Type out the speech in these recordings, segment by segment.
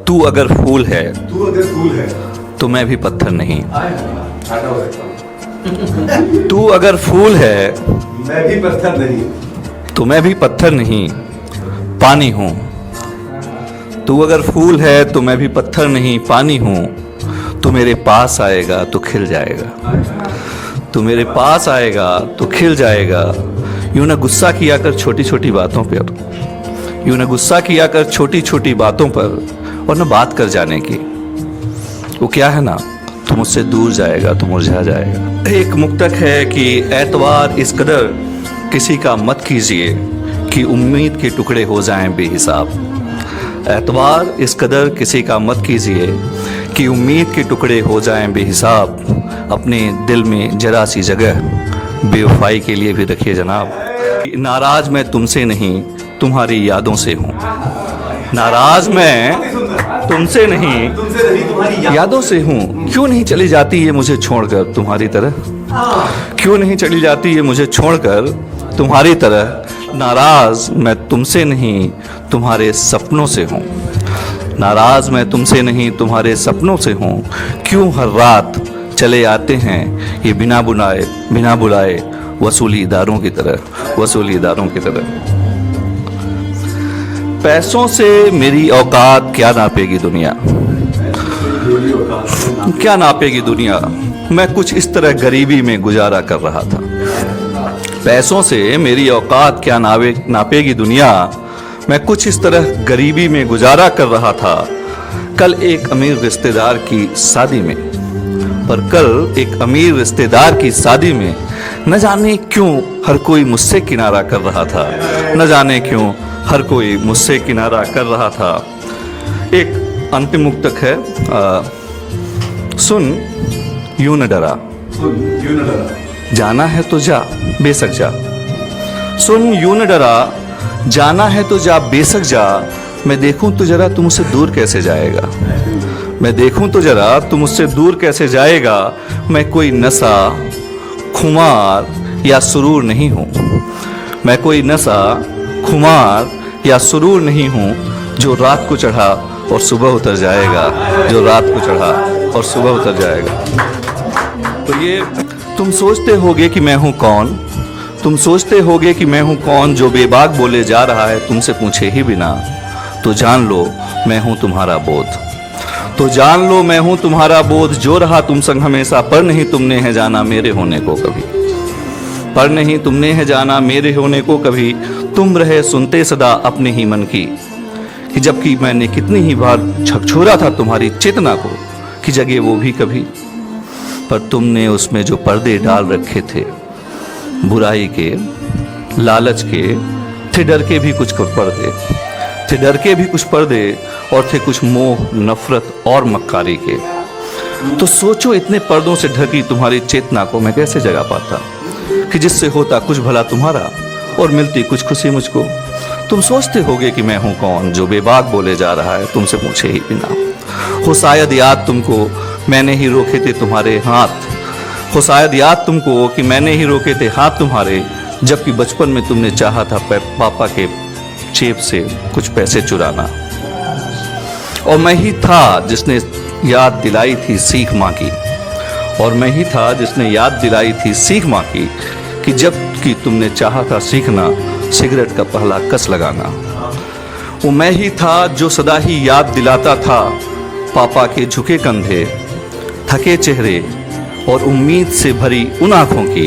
तू अगर फूल है तो मैं भी पत्थर नहीं। तू अगर फूल है मैं भी पत्थर नहीं। तो मैं भी पत्थर नहीं, पानी हूँ। तू अगर फूल है तो मैं भी पत्थर नहीं, पानी हूँ। तू मेरे पास आएगा तो खिल जाएगा। तू मेरे पास आएगा तो खिल जाएगा। यूं ना गुस्सा किया कर छोटी छोटी बातों पर, यूं ना गुस्सा किया कर छोटी छोटी बातों पर, और न बात कर जाने की। वो क्या है ना, तुम मुझसे दूर जाएगा तो मुरझा जाएगा। एक मुक्तक है कि एतवार इस कदर किसी का मत कीजिए कि उम्मीद के टुकड़े हो जाएं बेहिसाब। एतवार इस कदर किसी का मत कीजिए कि उम्मीद के टुकड़े हो जाएं बेहिसाब। अपने दिल में जरा सी जगह बेवफाई के लिए भी रखिए जनाब। नाराज मैं तुमसे नहीं, तुम्हारी यादों से हूँ। नाराज मैं तुमसे नहीं, तुम्हारी यादों से हूँ। क्यों नहीं चली जाती ये मुझे छोड़कर तुम्हारी तरह, क्यों नहीं चली जाती ये मुझे छोड़कर तुम्हारी तरह। नाराज मैं तुमसे नहीं, तुम्हारे सपनों से हूँ। नाराज मैं तुमसे नहीं, तुम्हारे सपनों से हूँ। क्यों हर रात चले आते हैं ये बिना बुलाए वसूलीदारों की तरह, वसूलीदारों की तरह। पैसों से मेरी औकात क्या नापेगी दुनिया, क्या नापेगी दुनिया। मैं कुछ इस तरह गरीबी में गुजारा कर रहा था। पैसों से मेरी औकात क्या नापेगी दुनिया। मैं कुछ इस तरह गरीबी में गुजारा कर रहा था। कल एक अमीर रिश्तेदार की शादी में, पर कल एक अमीर रिश्तेदार की शादी में न जाने क्यों हर कोई मुझसे किनारा कर रहा था। न जाने क्यों हर कोई मुझसे किनारा कर रहा था। एक अंतिम मुक्तक है, सुन यूं न डरा, जाना है तो जा बेशक जा। सुन यूं न डरा, जाना है तो जा बेशक जा। मैं देखूं तो जरा तू मुझसे दूर कैसे जाएगा। मैं देखूं तो जरा तू मुझसे दूर कैसे जाएगा। मैं कोई नशा, खुमार या सुरूर नहीं हूँ। मैं कोई नशा, खुमार या सुरूर नहीं हूँ जो रात को चढ़ा और सुबह उतर जाएगा, जो रात को चढ़ा और सुबह उतर जाएगा। तो ये तुम सोचते होगे कि मैं हूँ कौन, तुम सोचते होगे कि मैं हूँ कौन जो बेबाक बोले जा रहा है तुमसे पूछे ही बिना। तो जान लो मैं हूँ तुम्हारा बोध, तो जान लो मैं हूँ तुम्हारा बोध जो रहा तुम संग हमेशा। पर नहीं तुमने है जाना मेरे होने को कभी, पर नहीं तुमने है जाना मेरे होने को कभी। तुम रहे सुनते सदा अपने ही मन की, कि जबकि मैंने कितनी ही बार झकझोरा था तुम्हारी चेतना को कि जगे वो भी कभी। पर तुमने उसमें जो पर्दे डाल रखे थे, बुराई के, लालच के, थे डर के भी कुछ पर्दे, थे डर के भी कुछ पर्दे, और थे कुछ मोह, नफरत और मक्कारी के। तो सोचो इतने पर्दों से ढकी तुम्हारी चेतना को मैं कैसे जगा पाता, कि जिससे होता कुछ भला तुम्हारा और मिलती कुछ खुशी मुझको। तुम सोचते होगे कि मैं हूँ कौन जो बेबाक बोले जा रहा है तुमसे पूछे ही बिना। हो शायद याद तुमको मैंने ही रोके थे तुम्हारे हाथ, हो शायद याद तुमको कि मैंने ही रोके थे हाथ तुम्हारे, जबकि बचपन में तुमने चाहा था पापा के जेब से कुछ पैसे चुराना। और मैं ही था जिसने याद दिलाई थी सीख माँ की, और मैं ही था जिसने याद दिलाई थी सीख माँ की, कि जब कि तुमने चाहा था सीखना सिगरेट का पहला कस लगाना। वो मैं ही था जो सदा ही याद दिलाता था पापा के झुके कंधे, थके चेहरे और उम्मीद से भरी उन आँखों की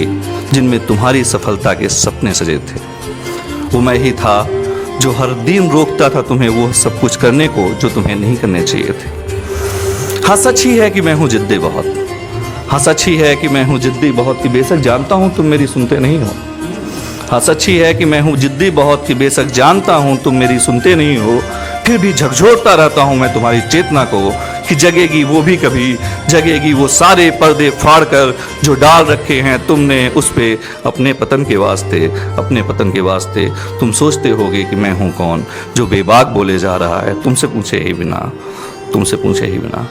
जिनमें तुम्हारी सफलता के सपने सजे थे। वो मैं ही था जो हर दिन रोकता था तुम्हें वो सब कुछ करने को जो तुम्हें नहीं करने चाहिए थे। हाँ सच ही है कि मैं हूँ जिद्दी बहुत, हाँ सच ही है कि मैं हूँ जिद्दी बहुत, कि बेशक जानता हूँ तुम मेरी सुनते नहीं हो। हाँ सच ही है कि मैं हूँ जिद्दी बहुत, कि बेशक जानता हूँ तुम मेरी सुनते नहीं हो। फिर भी झकझोरता रहता हूँ मैं तुम्हारी चेतना को, कि जगेगी वो भी कभी, जगेगी वो सारे पर्दे फाड़ कर जो डाल रखे हैं तुमने उस पे अपने पतन के वास्ते, अपने पतन के वास्ते। तुम सोचते होगे कि मैं हूँ कौन जो बेबाक बोले जा रहा है तुमसे पूछे ही बिना, तुमसे पूछे ही बिना।